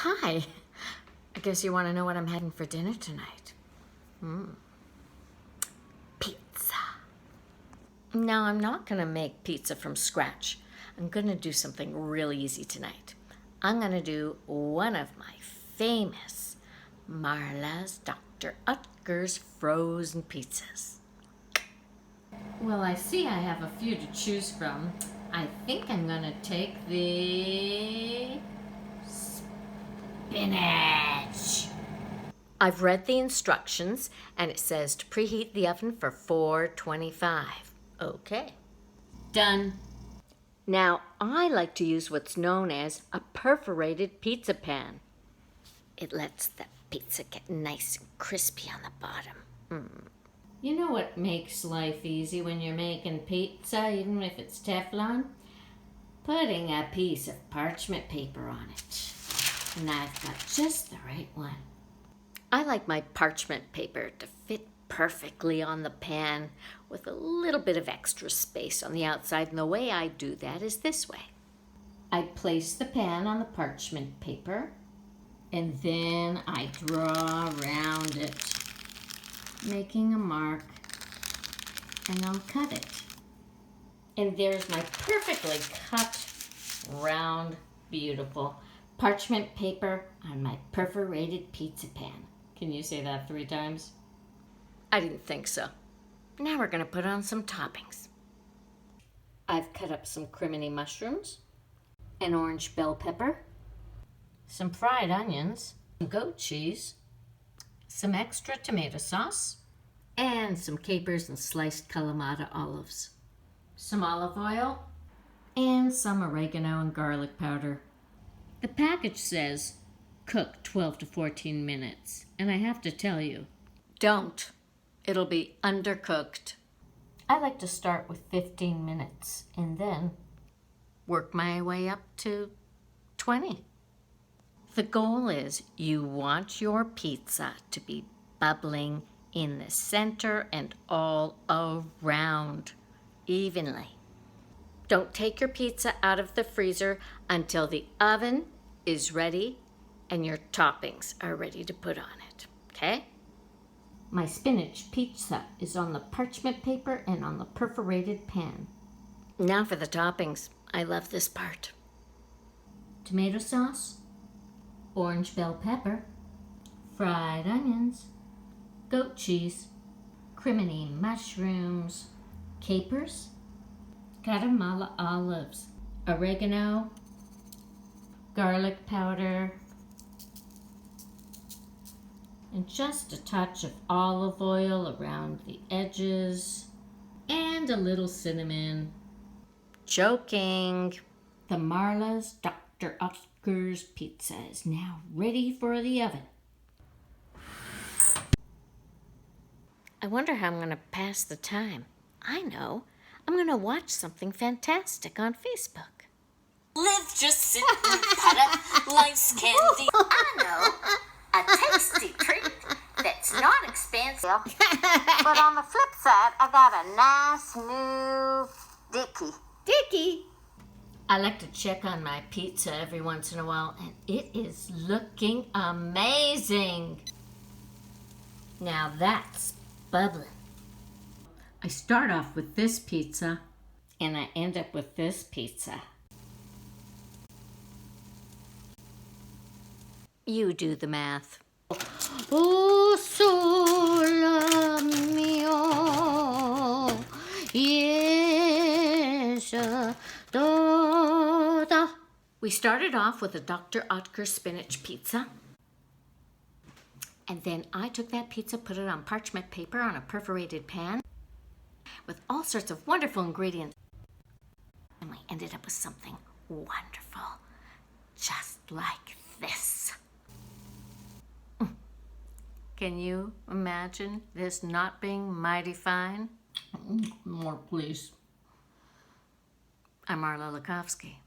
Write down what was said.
Hi. I guess you want to know what I'm having for dinner tonight. Pizza. Now, I'm not going to make pizza from scratch. I'm going to do something really easy tonight. I'm going to do one of my famous Marla's Dr. Utker's frozen pizzas. Well, I see I have a few to choose from. I think I'm going to take the spinach. I've read the instructions, and it says to preheat the oven for 425. Okay. Done. Now, I like to use what's known as a perforated pizza pan. It lets the pizza get nice and crispy on the bottom. You know what makes life easy when you're making pizza, even if it's Teflon? Putting a piece of parchment paper on it. And I've got just the right one. I like my parchment paper to fit perfectly on the pan with a little bit of extra space on the outside, and the way I do that is this way. I place the pan on the parchment paper, and then I draw around it, making a mark, and I'll cut it. And there's my perfectly cut, round, beautiful parchment paper on my perforated pizza pan. Can you say that 3 times? I didn't think so. Now we're going to put on some toppings. I've cut up some criminy mushrooms, an orange bell pepper, some fried onions, some goat cheese, some extra tomato sauce, and some capers and sliced Kalamata olives, some olive oil, and some oregano and garlic powder. The package says cook 12 to 14 minutes, and I have to tell you, don't. It'll be undercooked. I like to start with 15 minutes and then work my way up to 20. The goal is you want your pizza to be bubbling in the center and all around evenly. Don't take your pizza out of the freezer until the oven is ready and your toppings are ready to put on it, okay? My spinach pizza is on the parchment paper and on the perforated pan. Now for the toppings. I love this part. Tomato sauce, orange bell pepper, fried onions, goat cheese, criminy mushrooms, capers, Guatemala olives, oregano, garlic powder, and just a touch of olive oil around the edges, and a little cinnamon. Joking. The Marla's Dr. Utker's pizza is now ready for the oven. I wonder how I'm going to pass the time. I know. I'm going to watch something fantastic on Facebook. Live just sit and pat it, life's candy. I know. A tasty treat that's not expensive. But on the flip side, I got a nice new Dickie. Dickie! I like to check on my pizza every once in a while, and it is looking amazing. Now that's bubbling. I start off with this pizza, and I end up with this pizza. You do the math. Oh, sole mio, yes, da. We started off with a Dr. Utker spinach pizza. And then I took that pizza, put it on parchment paper on a perforated pan with all sorts of wonderful ingredients. And we ended up with something wonderful, just like this. Can you imagine this not being mighty fine? More, please. I'm Marla Lukofsky.